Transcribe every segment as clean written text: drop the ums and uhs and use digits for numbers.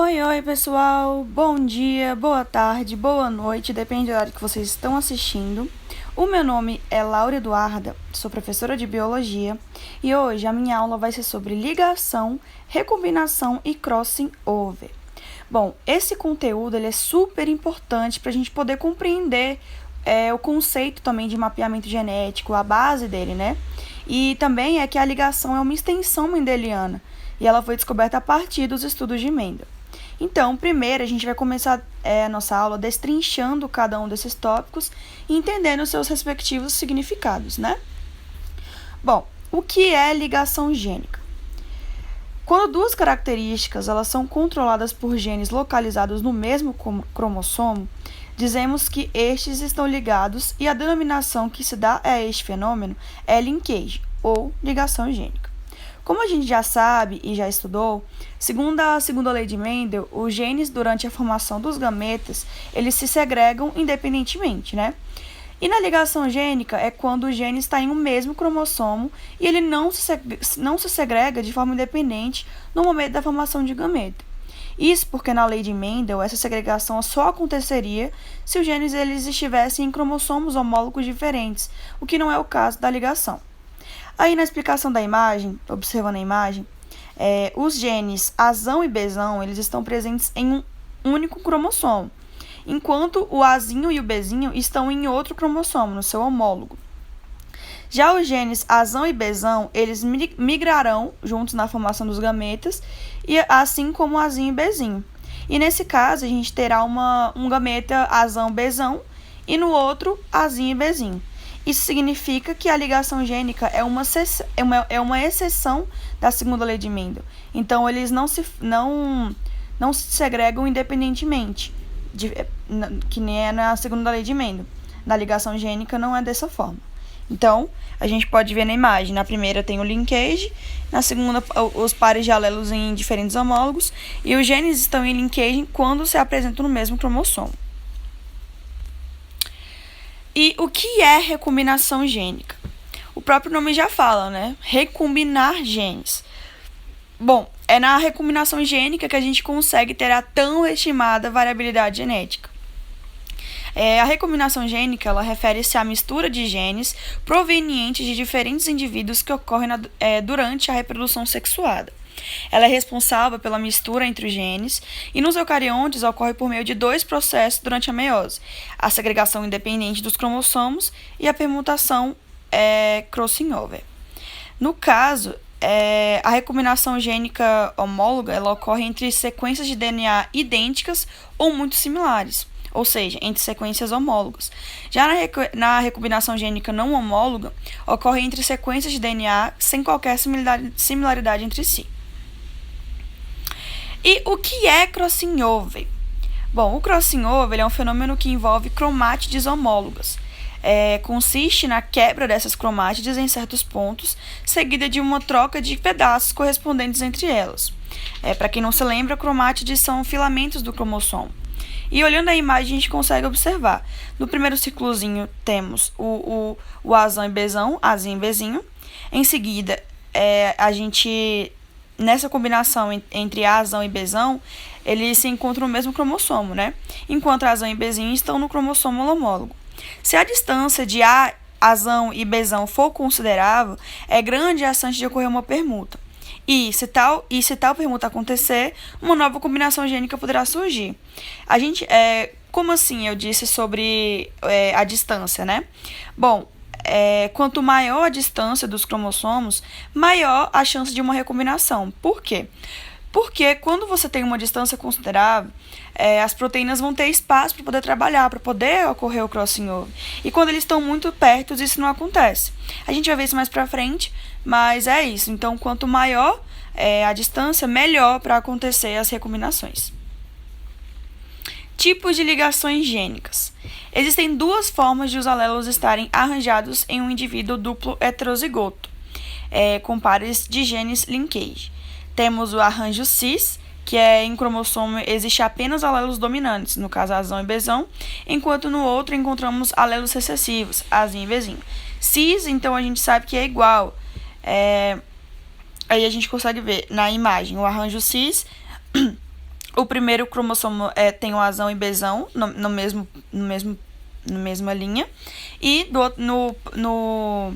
Oi, oi, pessoal! Bom dia, boa tarde, boa noite, depende da hora que vocês estão assistindo. O meu nome é Laura Eduarda, sou professora de Biologia e hoje a minha aula vai ser sobre ligação, recombinação e crossing over. Bom, esse conteúdo ele é super importante para a gente poder compreender o conceito também de mapeamento genético, a base dele, né? E também é que a ligação é uma extensão mendeliana e ela foi descoberta a partir dos estudos de Mendel. Então, primeiro a gente vai começar a nossa aula destrinchando cada um desses tópicos e entendendo os seus respectivos significados, né? Bom, o que é ligação gênica? Quando duas características elas são controladas por genes localizados no mesmo cromossomo, dizemos que estes estão ligados e a denominação que se dá a este fenômeno é linkage, ou ligação gênica. Como a gente já sabe e já estudou, segundo a segunda lei de Mendel, os genes durante a formação dos gametas, eles se segregam independentemente, né? E na ligação gênica é quando o gene está em um mesmo cromossomo e ele não se segrega de forma independente no momento da formação de gameta. Isso porque na lei de Mendel, essa segregação só aconteceria se os genes eles estivessem em cromossomos homólogos diferentes, o que não é o caso da ligação. Aí na explicação da imagem, observando a imagem, os genes Azão e Bzão, eles estão presentes em um único cromossomo, enquanto o Azinho e o Bzinho estão em outro cromossomo, no seu homólogo. Já os genes Azão e Bzão, eles migrarão juntos na formação dos gametas, e assim como Azinho e Bzinho. E nesse caso, a gente terá um gameta Azão-Bzão e no outro Azinho e Bzinho. Isso significa que a ligação gênica é uma exceção da segunda lei de Mendel. Então, eles não se segregam independentemente, que nem é na segunda lei de Mendel. Na ligação gênica não é dessa forma. Então, a gente pode ver na imagem. Na primeira tem o linkage, na segunda os pares de alelos em diferentes homólogos, e os genes estão em linkage quando se apresentam no mesmo cromossomo. E o que é recombinação gênica? O próprio nome já fala, né? Recombinar genes. Bom, é na recombinação gênica que a gente consegue ter a tão estimada variabilidade genética. A recombinação gênica ela refere-se à mistura de genes provenientes de diferentes indivíduos que ocorrem durante a reprodução sexuada. Ela é responsável pela mistura entre os genes e nos eucariontes ocorre por meio de dois processos durante a meiose: a segregação independente dos cromossomos e a permutação crossing over. No caso, a recombinação gênica homóloga ela ocorre entre sequências de DNA idênticas ou muito similares, ou seja, entre sequências homólogas. Já na recombinação gênica não homóloga, ocorre entre sequências de DNA sem qualquer similaridade entre si. E o que é crossing over? Bom, o crossing over é um fenômeno que envolve cromátides homólogas. Consiste na quebra dessas cromátides em certos pontos, seguida de uma troca de pedaços correspondentes entre elas. Para quem não se lembra, cromátides são filamentos do cromossomo. E olhando a imagem, a gente consegue observar. No primeiro ciclozinho temos o Azão e Bzão, Azinho e Bzinho. Em seguida, a gente, nessa combinação entre Azão e Bzão, eles se encontram no mesmo cromossomo, né? Enquanto Azão e Bzinho estão no cromossomo homólogo. Se a distância de Azão e Bzão for considerável, é grande a chance de ocorrer uma permuta. E se tal permuta acontecer, uma nova combinação gênica poderá surgir. Como assim eu disse sobre a distância, né? Bom, quanto maior a distância dos cromossomos, maior a chance de uma recombinação. Por quê? Porque quando você tem uma distância considerável, as proteínas vão ter espaço para poder trabalhar, para poder ocorrer o crossing over. E quando eles estão muito perto, isso não acontece. A gente vai ver isso mais para frente, mas é isso. Então, quanto maior a distância, melhor para acontecer as recombinações. Tipos de ligações gênicas. Existem duas formas de os alelos estarem arranjados em um indivíduo duplo heterozigoto, com pares de genes linkage. Temos o arranjo cis, que em cromossomo existe apenas alelos dominantes, no caso Azão e Bzão, enquanto no outro encontramos alelos recessivos, Azinho e Bzinho. Cis, então, a gente sabe que é igual. Aí a gente consegue ver na imagem o arranjo cis O primeiro cromossomo tem o Azão e Bzão no mesma linha. E no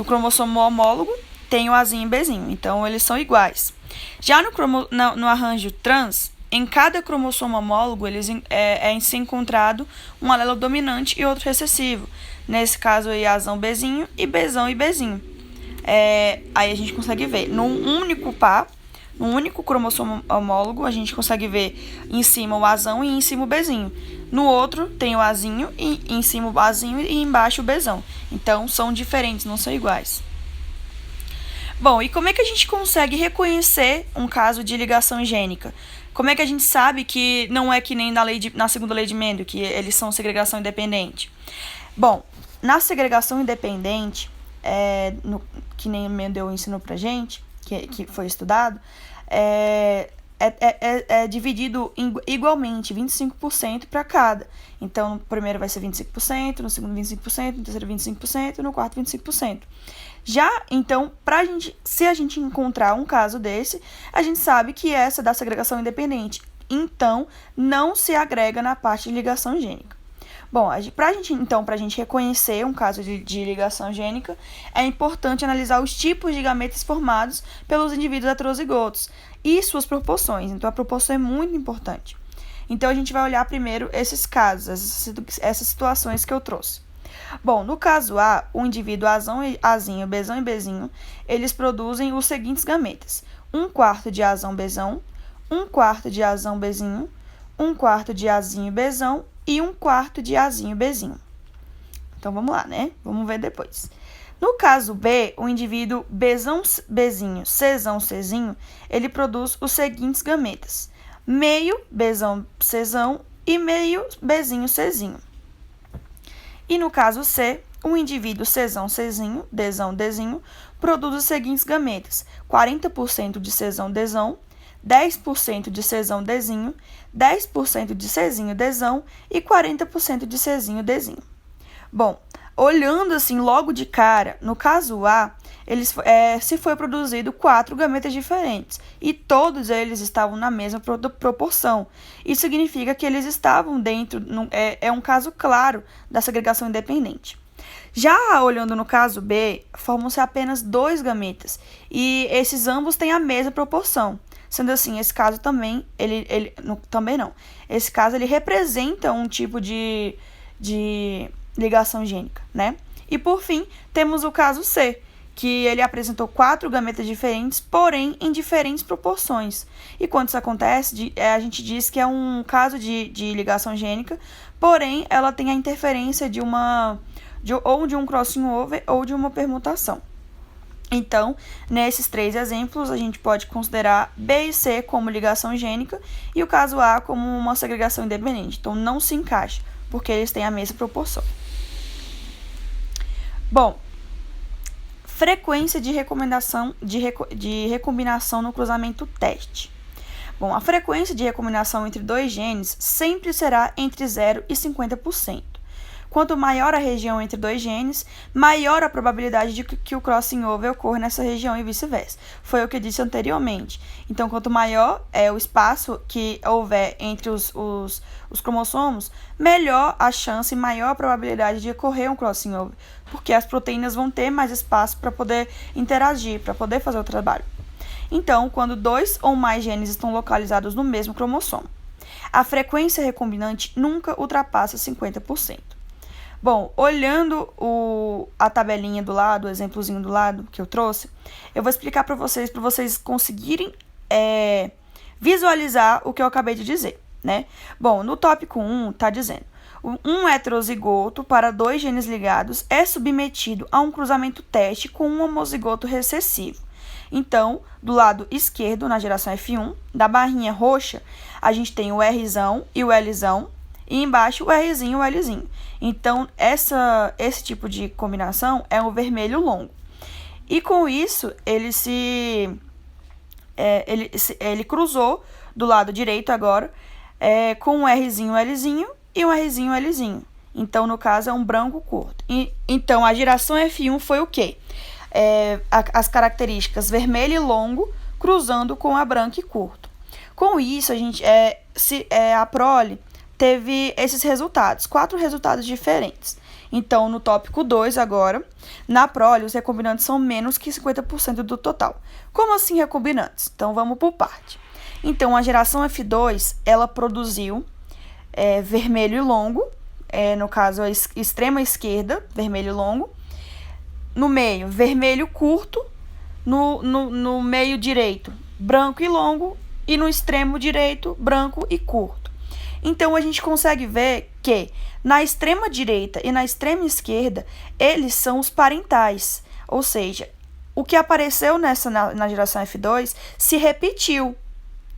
cromossomo homólogo tem o Azinho e Bzinho. Então, eles são iguais. Já no arranjo trans, em cada cromossomo homólogo se encontrado um alelo dominante e outro recessivo. Nesse caso aí, Azão, Bzinho e Bzão e Bzinho. Aí a gente consegue ver. Num único cromossomo homólogo, a gente consegue ver em cima o Azão e em cima o Bzinho. No outro, tem o Azinho e em cima o Azinho e embaixo o Bzão. Então, são diferentes, não são iguais. Bom, e como é que a gente consegue reconhecer um caso de ligação gênica? Como é que a gente sabe que não é que nem na segunda lei de Mendel, que eles são segregação independente? Bom, na segregação independente, que nem Mendel ensinou pra gente, que foi estudado, é dividido igualmente, 25% para cada. Então, no primeiro vai ser 25%, no segundo 25%, no terceiro 25% e no quarto 25%. Já, então, se a gente encontrar um caso desse, a gente sabe que essa é da segregação independente. Então, não se agrega na parte de ligação gênica. Bom, para a gente reconhecer um caso de ligação gênica, é importante analisar os tipos de gametas formados pelos indivíduos heterozigotos e suas proporções. Então, a proporção é muito importante. Então, a gente vai olhar primeiro esses casos, essas situações que eu trouxe. Bom, no caso A, o indivíduo Azinho, Bzão e Bzinho, eles produzem os seguintes gametas: 1/4 de Azão, Bzão, 1/4 de Azão, Bzinho, 1/4 de Azinho, Bzão e 1/4 de Azinho, Bzinho. Então, vamos lá, né? Vamos ver depois. No caso B, o indivíduo Bzão, Bzinho, Czão, Czinho, ele produz os seguintes gametas: meio Bzão, Czão e meio Bzinho, Czinho. E no caso C, o indivíduo Czão, Czinho, Dzão, Dzinho, produz os seguintes gametas: 40% de Czão, Dzão, 10% de Czão, Dzinho, 10% de Czinho, Dzão e 40% de Czinho, Dzinho. Bom, olhando assim logo de cara, no caso A, se foi produzido 4 gametas diferentes e todos eles estavam na mesma proporção. Isso significa que eles estavam dentro, é um caso claro da segregação independente. Já olhando no caso B, formam-se apenas 2 gametas e esses ambos têm a mesma proporção. Sendo assim, esse caso também, Esse caso ele representa um tipo de ligação gênica, né? E por fim, temos o caso C, que ele apresentou 4 gametas diferentes, porém em diferentes proporções. E quando isso acontece, a gente diz que é um caso de ligação gênica, porém ela tem a interferência ou de um crossing over ou de uma permutação. Então, nesses 3 exemplos, a gente pode considerar B e C como ligação gênica e o caso A como uma segregação independente. Então, não se encaixa, porque eles têm a mesma proporção. Bom, frequência de recombinação no cruzamento teste. Bom, a frequência de recombinação entre 2 genes sempre será entre 0 e 50%. Quanto maior a região entre 2 genes, maior a probabilidade de que o crossing over ocorra nessa região e vice-versa. Foi o que eu disse anteriormente. Então, quanto maior é o espaço que houver entre os cromossomos, melhor a chance e maior a probabilidade de ocorrer um crossing over, porque as proteínas vão ter mais espaço para poder interagir, para poder fazer o trabalho. Então, quando 2 ou mais genes estão localizados no mesmo cromossomo, a frequência recombinante nunca ultrapassa 50%. Bom, olhando a tabelinha do lado, o exemplozinho do lado que eu trouxe, eu vou explicar para vocês conseguirem visualizar o que eu acabei de dizer, né? Bom, no tópico 1 está dizendo: um heterozigoto para 2 genes ligados é submetido a um cruzamento teste com um homozigoto recessivo. Então, do lado esquerdo, na geração F1, da barrinha roxa, a gente tem o Rzão e o Lzão, e embaixo o Rzinho e o Lzinho. Então, esse tipo de combinação é um vermelho longo. E com isso, ele cruzou do lado direito agora com um Rzinho e Lzinho e um Rzinho e Lzinho. Então, no caso, é um branco curto. Então, a geração F1 foi o quê? As características vermelho e longo cruzando com a branco e curto. Com isso, a prole teve esses resultados, 4 resultados diferentes. Então, no tópico 2 agora, na prole, os recombinantes são menos que 50% do total. Como assim recombinantes? Então, vamos por parte. Então, a geração F2, ela produziu vermelho e longo, no caso, a extrema esquerda, vermelho e longo. No meio, vermelho curto. No meio direito, branco e longo. E no extremo direito, branco e curto. Então, a gente consegue ver que na extrema direita e na extrema esquerda, eles são os parentais. Ou seja, o que apareceu na geração F2 se repetiu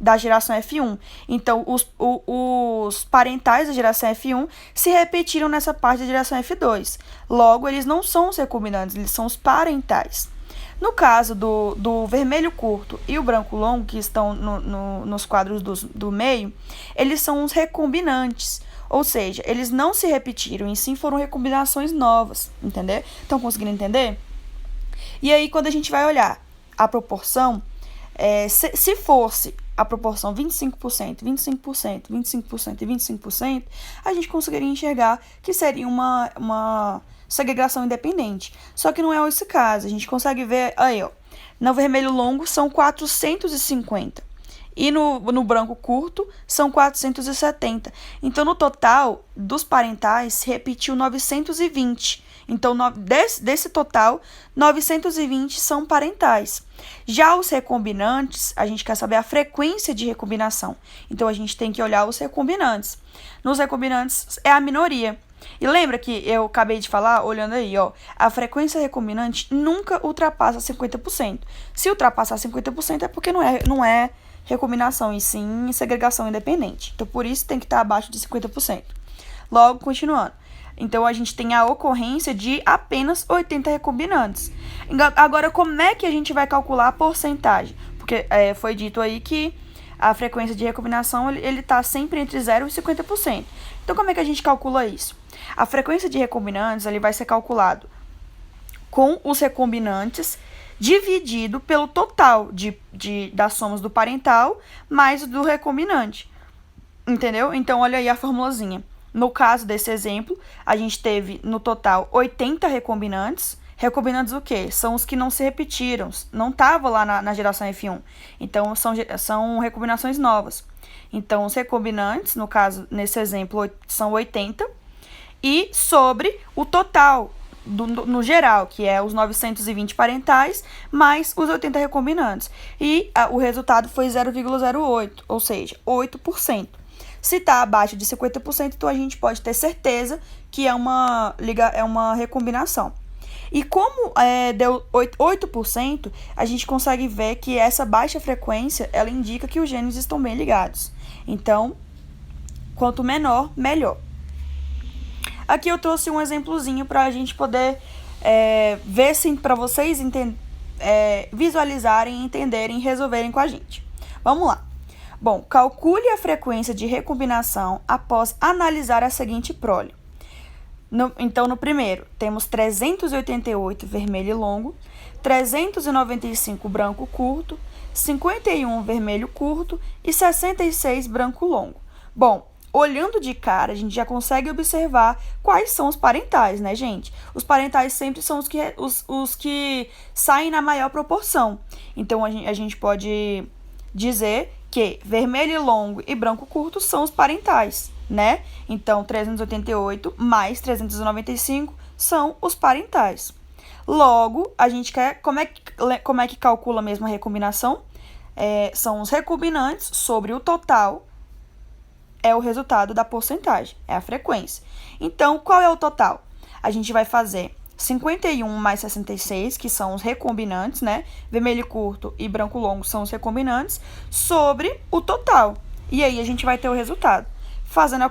da geração F1. Então, os parentais da geração F1 se repetiram nessa parte da geração F2. Logo, eles não são os recombinantes, eles são os parentais. No caso do vermelho curto e o branco longo, que estão nos quadros do meio, eles são os recombinantes. Ou seja, eles não se repetiram, e sim foram recombinações novas, entendeu? Estão conseguindo entender? E aí, quando a gente vai olhar a proporção, se fosse a proporção 25%, 25%, 25% e 25%, a gente conseguiria enxergar que seria uma segregação independente. Só que não é esse caso. A gente consegue ver aí, ó. No vermelho longo são 450. E no branco curto são 470. Então, no total dos parentais, se repetiu 920. Então, desse total, 920 são parentais. Já os recombinantes, a gente quer saber a frequência de recombinação. Então, a gente tem que olhar os recombinantes. Nos recombinantes, é a minoria. E lembra que eu acabei de falar, olhando aí, ó, a frequência recombinante nunca ultrapassa 50%. Se ultrapassar 50% é porque não é recombinação, e sim segregação independente. Então, por isso tem que estar abaixo de 50%. Logo, continuando. Então, a gente tem a ocorrência de apenas 80 recombinantes. Agora, como é que a gente vai calcular a porcentagem? Porque foi dito aí que a frequência de recombinação ele está sempre entre 0 e 50%. Então, como é que a gente calcula isso? A frequência de recombinantes ele vai ser calculado com os recombinantes dividido pelo total das somas do parental mais do recombinante. Entendeu? Então, olha aí a formulazinha. No caso desse exemplo, a gente teve no total 80 recombinantes. Recombinantes o quê? São os que não se repetiram, não estavam lá na geração F1. Então, são recombinações novas. Então, os recombinantes, no caso, nesse exemplo, são 80. E sobre o total, no geral, que é os 920 parentais, mais os 80 recombinantes. E o resultado foi 0,08, ou seja, 8%. Se está abaixo de 50%, então a gente pode ter certeza que é uma recombinação. E como deu 8%, a gente consegue ver que essa baixa frequência, ela indica que os genes estão bem ligados. Então, quanto menor, melhor. Aqui eu trouxe um exemplozinho para a gente poder ver se para vocês visualizarem, entenderem e resolverem com a gente. Vamos lá. Bom, calcule a frequência de recombinação após analisar a seguinte prole. Então, no primeiro, temos 388 vermelho longo, 395 branco curto, 51 vermelho curto e 66 branco longo. Bom, olhando de cara, a gente já consegue observar quais são os parentais, né, gente? Os parentais sempre são os que saem na maior proporção. Então, a gente pode dizer que vermelho longo e branco curto são os parentais, né? Então, 388 mais 395 são os parentais. Logo, a gente quer... Como é que calcula mesmo a recombinação? São os recombinantes sobre o total, é o resultado da porcentagem, é a frequência. Então, qual é o total? A gente vai fazer 51 mais 66, que são os recombinantes, né? Vermelho curto e branco longo são os recombinantes, sobre o total. E aí, a gente vai ter o resultado. Fazendo a